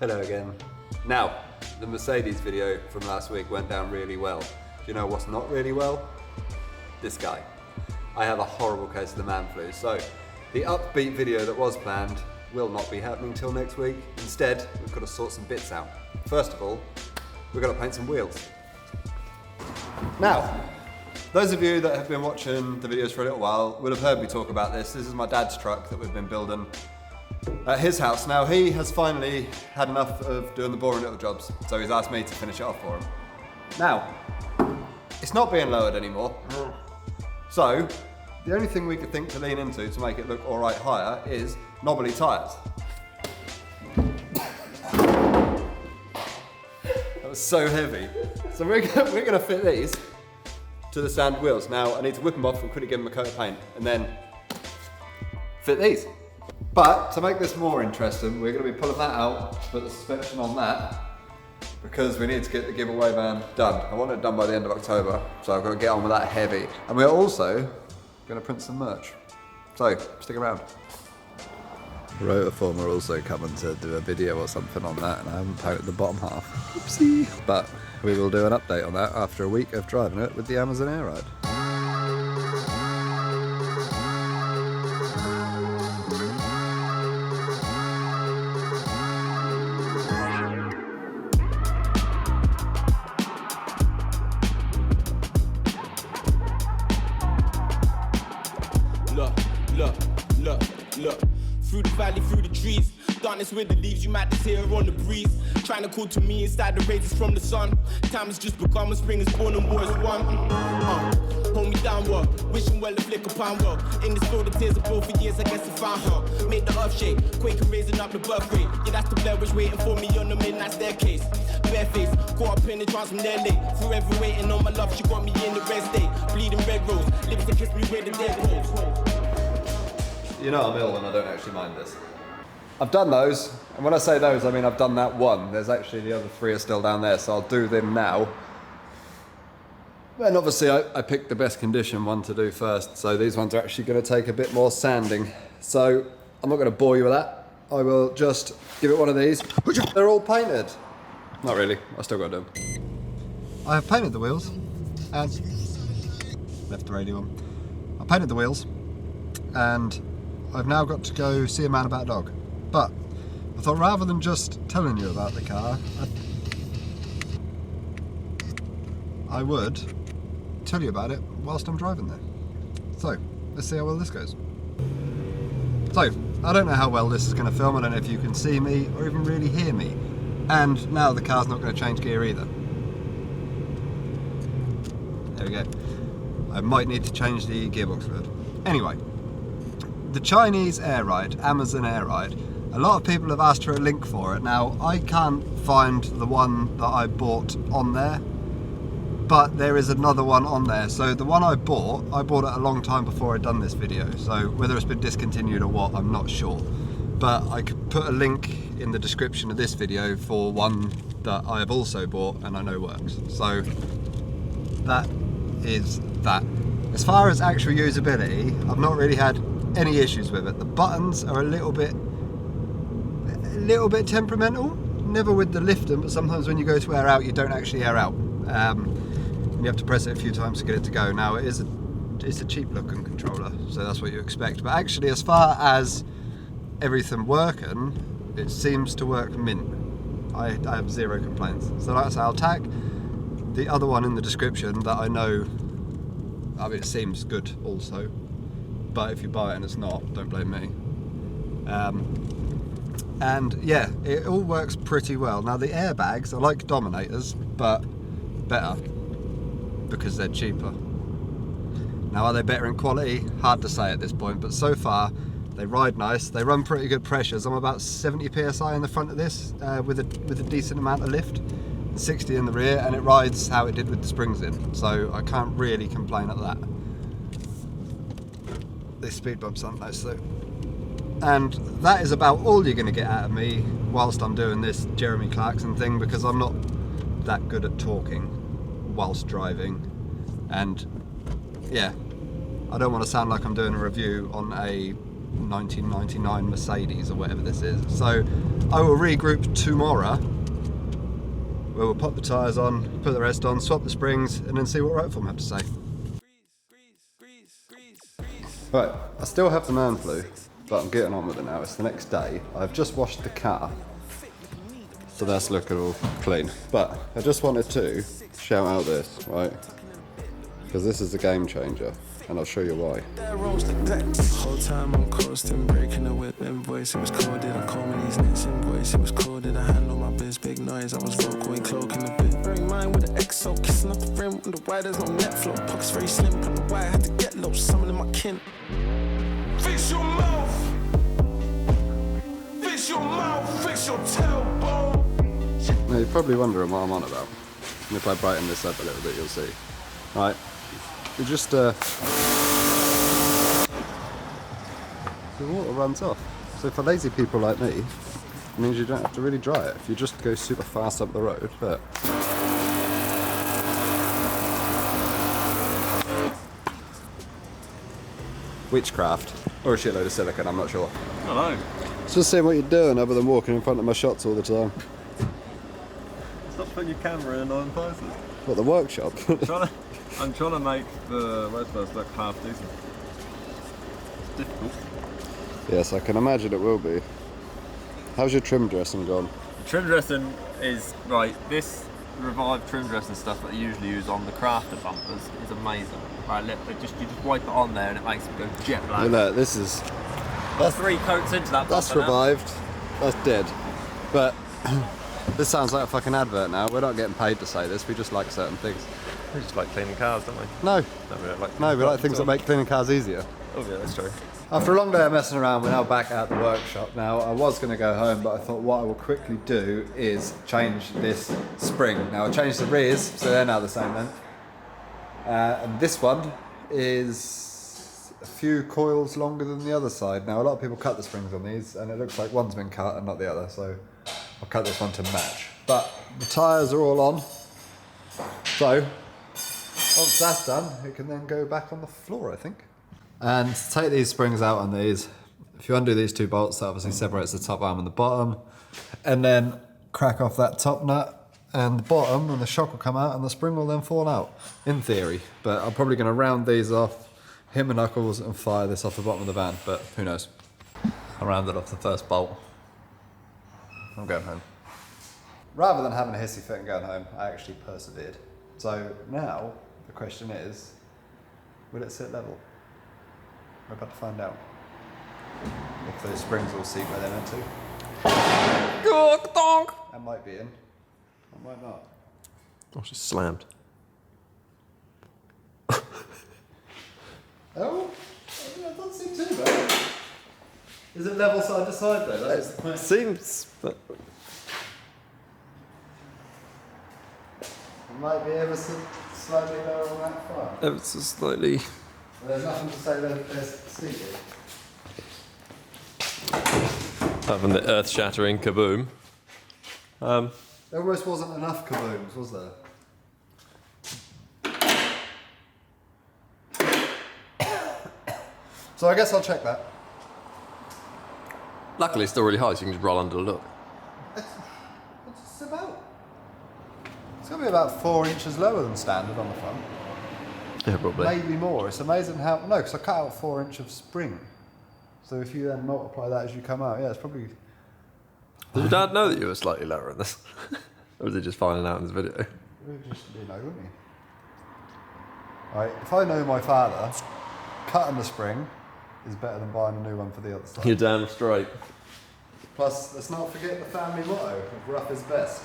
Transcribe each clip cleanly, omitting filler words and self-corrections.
Hello again. Now, the Mercedes video from last week went down really well. Do you know what's not really well? This guy. I have a horrible case of the man flu, so the upbeat video that was planned will not be happening till next week. Instead, we've got to sort some bits out. First of all, we've got to paint some wheels. Now, those of you that have been watching the videos for a little while will have heard me talk about this. This is my dad's truck that we've been building at his house. Now, he has finally had enough of doing the boring little jobs, so he's asked me to finish it off for him. Now, it's not being lowered anymore. So, the only thing we could think to lean into to make it look all right higher is knobbly tyres. That was so heavy. So we're gonna fit these to the standard wheels. Now, I need to whip them off and quickly give them a coat of paint and then fit these. But to make this more interesting, we're gonna be pulling that out, put the suspension on that, because we need to get the giveaway van done. I want it done by the end of October, so I've got to get on with that heavy. And we're also going to print some merch. So, stick around. Rotorform are also coming to do a video or something on that, and I haven't painted the bottom half. Oopsie. But we will do an update on that after a week of driving it with the Amazon Air Ride. Look, through the valley, through the trees, darkness with the leaves, you might just hear her on the breeze, trying to call to me inside the raises from the sun. Time has just begun, spring is born and war is won. Hold me downward, wishing well the flick upon well. In the store the tears of both for years, I guess I found her. Made the earth shake, quaking raising up the birth rate. Yeah, that's the Blair Witch waiting for me on the midnight staircase. Bareface, caught up in the trance from their late. Forever waiting on my love, she got me in the red state. Bleeding red rose, lips to kiss me where the dead goes. You know I'm ill when I don't actually mind this. I've done those, and when I say those, I mean I've done that one. There's actually the other three are still down there, so I'll do them now. And obviously I picked the best condition one to do first, so these ones are actually going to take a bit more sanding. So I'm not going to bore you with that. I will just give it one of these. They're all painted. Not really, I still got to do them. I have painted the wheels, and left the radio on. I painted the wheels, and I've now got to go see a man about a dog. But I thought rather than just telling you about the car, I would tell you about it whilst I'm driving there. So, let's see how well this goes. So, I don't know how well this is going to film, I don't know if you can see me or even really hear me. And now the car's not going to change gear either. There we go. I might need to change the gearbox fluid. Anyway. The Chinese Air Ride, Amazon Air Ride, a lot of people have asked for a link for it. Now, I can't find the one that I bought on there, but there is another one on there. So the one I bought it a long time before I'd done this video. So whether it's been discontinued or what, I'm not sure. But I could put a link in the description of this video for one that I have also bought and I know works. So that is that. As far as actual usability, I've not really had any issues with it. The buttons are a little bit temperamental. Never with the lifting, but sometimes when you go to air out, you don't actually air out. You have to press it a few times to get it to go. Now it's a cheap looking controller, so that's what you expect. But actually, as far as everything working, it seems to work mint. I have zero complaints. So that's I'll tag the other one in the description that I know. I mean, it seems good also. But if you buy it and it's not, don't blame me. And yeah, it all works pretty well. Now the airbags are like Dominators, but better because they're cheaper. Now are they better in quality? Hard to say at this point, but so far they ride nice. They run pretty good pressures. I'm about 70 psi in the front of this with a decent amount of lift, 60 in the rear, and it rides how it did with the springs in. So I can't really complain at that. These speed bumps aren't nice though. And that is about all you're going to get out of me whilst I'm doing this Jeremy Clarkson thing, because I'm not that good at talking whilst driving. And yeah, I don't want to sound like I'm doing a review on a 1999 Mercedes or whatever this is. So I will regroup tomorrow. We will pop the tyres on, put the rest on, swap the springs, and then see what Roadform have to say. Right, I still have the man flu, but I'm getting on with it now. It's the next day. I've just washed the car, so that's looking all clean. But I just wanted to shout out this, right? Because this is a game changer, and I'll show you why. Whole time I'm coasting, breaking the whip invoice. It was cold, did I call me these next invoice? It was cold, did I handle my biz? Big noise, I was vocal and cloaking a bit. Bearing mind with the XO, kissing up the rim. Wonder why there's no net flow. Pockets very slim, wonder why I had to get low. Summoning my kin. Fix your mouth. Fix your mouth. Fix your tailbone. Now you're probably wondering what I'm on about. And if I brighten this up a little bit, you'll see. Right, we just the water runs off. So for lazy people like me, it means you don't have to really dry it. If you just go super fast up the road, but witchcraft or a shitload of silicone, I'm not sure. Hello. It's just seeing what you're doing other than walking in front of my shots all the time. Stop putting your camera in annoying places. What, the workshop? I'm trying to make the roadburst look half decent. It's difficult. Yes, I can imagine it will be. How's your trim dressing gone? Trim dressing is, right, this revived trim dressing stuff that I usually use on the crafter bumpers is amazing. Right, look, you just wipe it on there and it makes them go jet black. Look, this is... That's 3 coats into that bumper. That's revived. That's dead. But this sounds like a fucking advert now. We're not getting paid to say this. We just like certain things. We just like cleaning cars, don't we? No. No, we don't like No, we like things that make cleaning cars easier. Oh yeah, that's true. After a long day of messing around, we're now back at the workshop. Now, I was going to go home, but I thought what I will quickly do is change this spring. Now, I changed the rears, so they're now the same length. And this one is a few coils longer than the other side. Now, a lot of people cut the springs on these, and it looks like one's been cut and not the other, so I'll cut this one to match. But the tyres are all on, so once that's done, it can then go back on the floor, I think. And to take these springs out on these, if you undo these 2 bolts, that obviously separates the top arm and the bottom, and then crack off that top nut and the bottom, and the shock will come out and the spring will then fall out, in theory. But I'm probably going to round these off, hit my knuckles and fire this off the bottom of the van, but who knows. I rounded off the first bolt. I'm going home. Rather than having a hissy fit and going home, I actually persevered. So now, the question is, will it sit level? We're about to find out. If those springs will seat where they're meant to. That might be in. That might not. Oh, she's slammed. Oh, that doesn't seem too bad. Is it level side to side though? That is the point. Seems... But... It might be ever so slightly lower on that front. Ever so slightly... Well, there's nothing to say that there's seated. Having the earth-shattering kaboom. There almost wasn't enough kabooms, was there? So I guess I'll check that. Luckily it's still really high so you can just roll under the look. What's this about? It's going to be about 4 inches lower than standard on the front. Yeah, probably. Maybe more. It's amazing how... No, because I cut out 4 inch of spring. So if you then multiply that as you come out, yeah, it's probably... Did your dad know that you were slightly lower than this? Or was he just finding out in this video? Just, wouldn't he? Right, if I know my father, cutting the spring is better than buying a new one for the other side. You're damn straight. Plus, let's not forget the family motto of rough is best.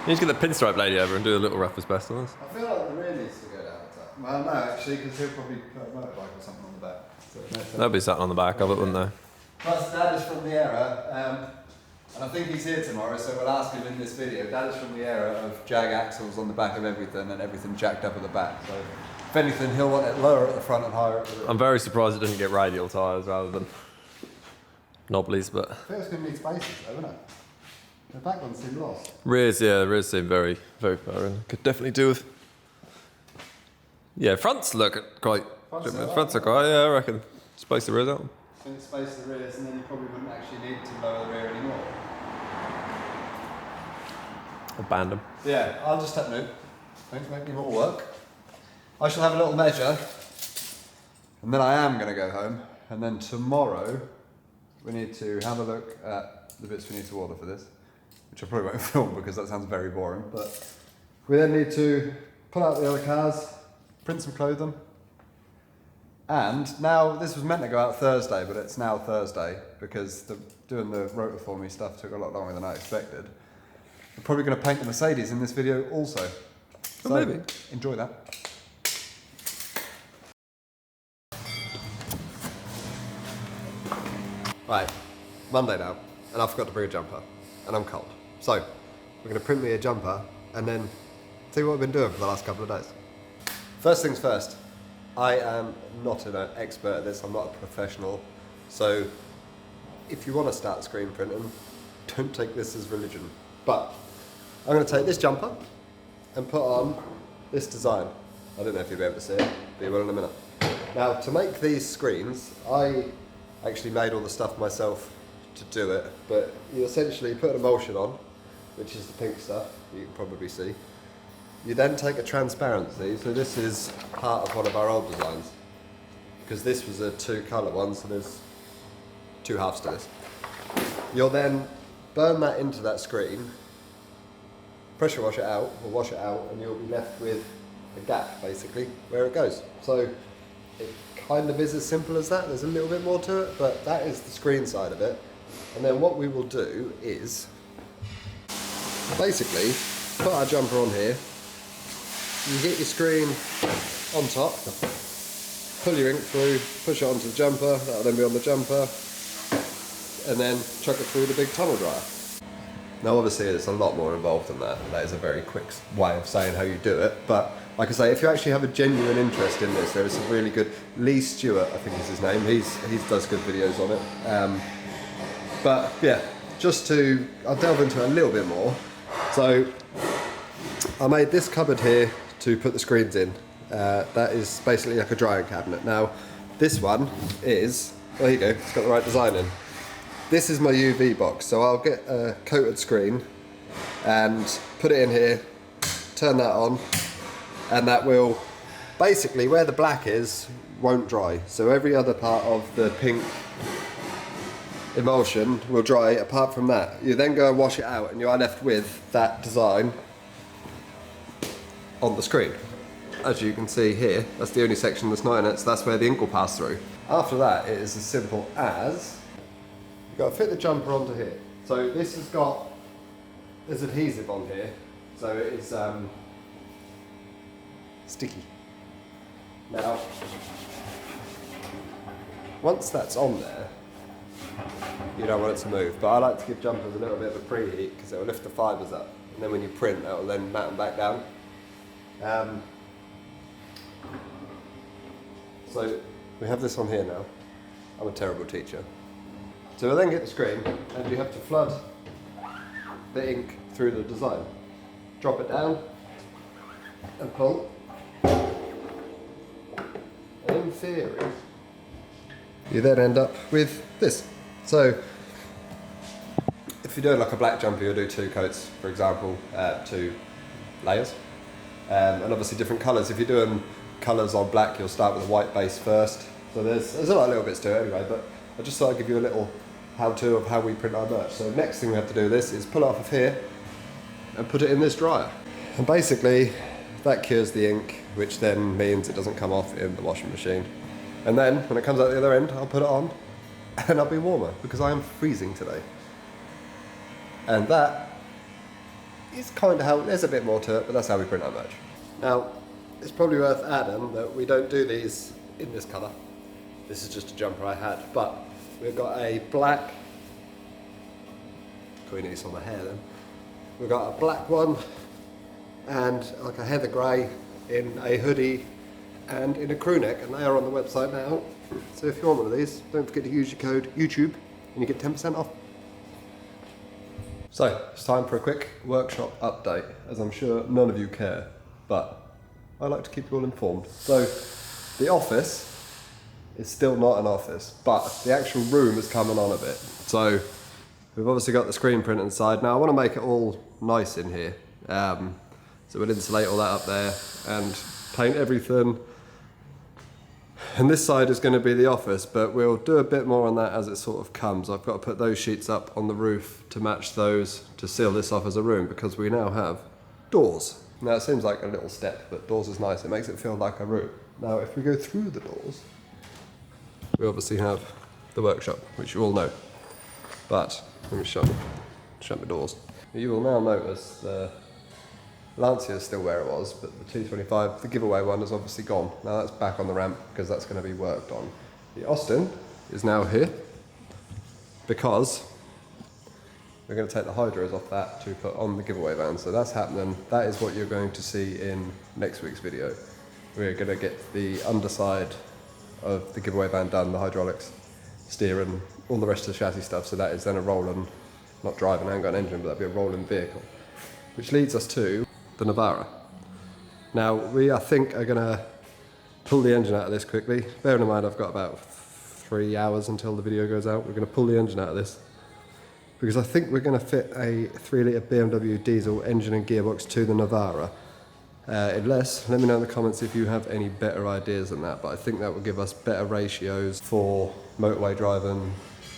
You need to get the pinstripe lady over and do a little rough as best on us. I feel like the rear needs to go down the top. Well, no, actually, because he'll probably put a motorbike or something on the back. So They'll be sat on the back of it, wouldn't they? Plus, Dad is from the era, and I think he's here tomorrow, so we'll ask him in this video. Dad is from the era of jag axles on the back of everything and everything jacked up at the back. So, if anything, he'll want it lower at the front and higher at the rear. I'm very surprised it didn't get radial tyres rather than knobblies, but... I think it's going to need spaces though, isn't it? The back ones seem lost. Rears, yeah, the rears seem very, very far in. Could definitely do with... Yeah, fronts look quite... Fronts are quite, yeah, I reckon. It's Space the rears out. So you space the rears, and then you probably wouldn't actually need to lower the rear anymore. Abandon. Yeah, I'll just take no. Don't make me more work. I shall have a little measure, and then I am going to go home, and then tomorrow we need to have a look at the bits we need to order for this, which I probably won't film because that sounds very boring, but we then need to pull out the other cars, print some clothing, and now this was meant to go out Thursday, but it's now Thursday because doing the rotor for me stuff took a lot longer than I expected. We're probably going to paint the Mercedes in this video also. So maybe. Enjoy that. Right, Monday now, and I forgot to bring a jumper, and I'm cold. So, we're going to print me a jumper, and then see what I've been doing for the last couple of days. First things first, I am not an expert at this, I'm not a professional, so if you want to start screen printing, don't take this as religion. But I'm going to take this jumper and put on this design. I don't know if you'll be able to see it, but you will in a minute. Now, to make these screens, I actually made all the stuff myself to do it, but you essentially put an emulsion on, which is the pink stuff you can probably see. You then take a transparency, so this is part of one of our old designs, because this was a 2-colour one, so there's 2 halves to this. You'll then burn that into that screen, pressure wash it out, or wash it out, and you'll be left with a gap, basically, where it goes. So it kind of is as simple as that. There's a little bit more to it, but that is the screen side of it. And then what we will do is basically put our jumper on here. You get your screen on top, pull your ink through, push it onto the jumper, that'll then be on the jumper, and then chuck it through the big tunnel dryer. Now obviously there's a lot more involved than that. That is a very quick way of saying how you do it, but like I say, if you actually have a genuine interest in this, there is some really good, Lee Stewart I think is his name, he does good videos on it. But yeah, I'll delve into it a little bit more. So I made this cupboard here to put the screens in. That is basically like a drying cabinet. Now this one is, there you go, it's got the right design in. This is my UV box, so I'll get a coated screen and put it in here, turn that on, and that will, basically where the black is, won't dry. So every other part of the pink emulsion will dry apart from that. You then go and wash it out and you are left with that design on the screen. As you can see here, that's the only section that's not in it, so that's where the ink will pass through. After that, it is as simple as, you've got to fit the jumper onto here. So this has got, there's adhesive on here, so it is sticky. Now, once that's on there, you don't want it to move, but I like to give jumpers a little bit of a preheat because it will lift the fibres up, and then when you print, that will then mat them back down. So we have this on here now. I'm a terrible teacher. So we'll then get the screen, and you have to flood the ink through the design. Drop it down and pull. And in theory, you then end up with this. So if you're doing like a black jumper, you'll do 2 coats, for example, 2 layers. And obviously different colours. If you're doing colours on black, you'll start with a white base first. So there's a lot of little bits to it anyway, but I just thought I'd give you a little how-to of how we print our merch. So next thing we have to do with this is pull it off of here and put it in this dryer. And basically that cures the ink, which then means it doesn't come off in the washing machine. And then when it comes out the other end, I'll put it on and I'll be warmer because I am freezing today. And that is kind of how, there's a bit more to it, but that's how we print our merch. Now, it's probably worth adding that we don't do these in this colour. This is just a jumper I had, but we've got a black, putting this on my hair then. We've got a black one and like a heather grey in a hoodie and in a crew neck, and they are on the website now. So if you want one of these, don't forget to use your code YouTube and you get 10% off. So it's time for a quick workshop update, as I'm sure none of you care, but I like to keep you all informed. So the office it's still not an office, but the actual room is coming on a bit. So we've obviously got the screen print inside. Now I want to make it all nice in here. So we'll insulate all that up there and paint everything. And this side is going to be the office, but we'll do a bit more on that as it sort of comes. I've got to put those sheets up on the roof to match those to seal this off as a room, because we now have doors. Now it seems like a little step, but doors is nice. It makes it feel like a room. Now if we go through the doors, we obviously have the workshop, which you all know. But let me shut the doors. You will now notice the Lancia is still where it was, but the 225, the giveaway one, is obviously gone. Now that's back on the ramp because that's going to be worked on. The Austin is now here because we're going to take the hydros off that to put on the giveaway van. So that's happening. That is what you're going to see in next week's video. We're going to get the underside of the giveaway van done, the hydraulics, steering, all the rest of the chassis stuff. So that is then a rolling, not driving, I haven't got an engine, but that'll be a rolling vehicle. Which leads us to the Navara. Now we, I think, are going to pull the engine out of this quickly. Bearing in mind I've got about 3 hours until the video goes out. We're going to pull the engine out of this because I think we're going to fit a 3-litre BMW diesel engine and gearbox to the Navara. Unless, let me know in the comments if you have any better ideas than that, but I think that will give us better ratios for motorway driving,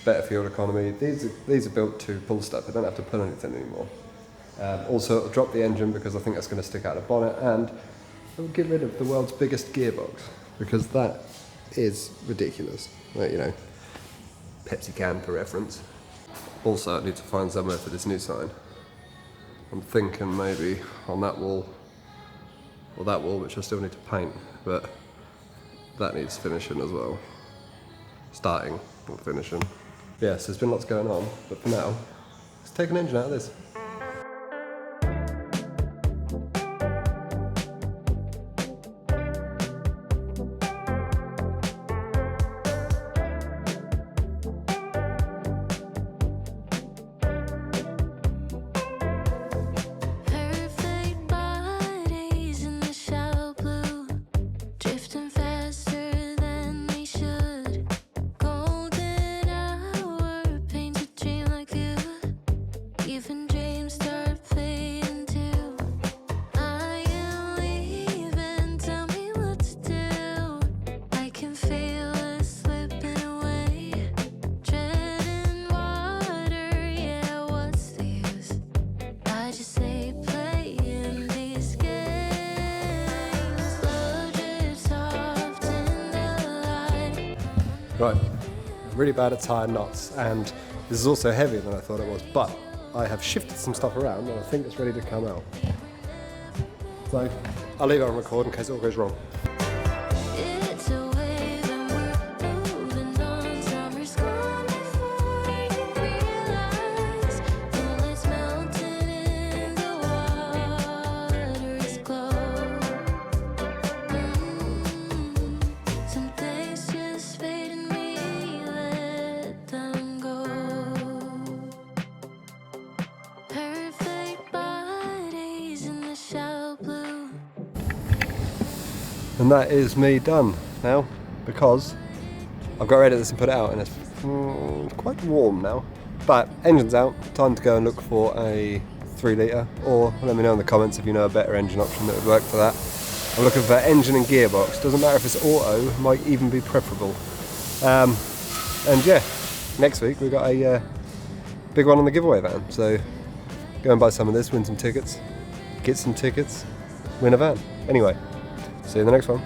better fuel economy. These are built to pull stuff. I don't have to pull anything anymore. Also, it'll drop the engine because I think that's going to stick out the bonnet, and it'll get rid of the world's biggest gearbox because that is ridiculous. Well, you know, Pepsi can for reference. Also, I need to find somewhere for this new sign. I'm thinking maybe on that wall, or that wall, which I still need to paint, but that needs finishing as well. Starting, not finishing. Yes, there's been lots going on, but for now, let's take an engine out of this. Right, really bad at tying knots, and this is also heavier than I thought it was, but I have shifted some stuff around and I think it's ready to come out. So I'll leave it on record in case it all goes wrong. And that is me done now, because I've got to edit this and put it out, and it's quite warm now. But engine's out, time to go and look for a 3-litre, or let me know in the comments if you know a better engine option that would work for that. I'm looking for engine and gearbox, doesn't matter if it's auto, might even be preferable. And yeah, next week we've got a big one on the giveaway van, so go and buy some of this, win some tickets, get some tickets, win a van. Anyway, see you in the next one.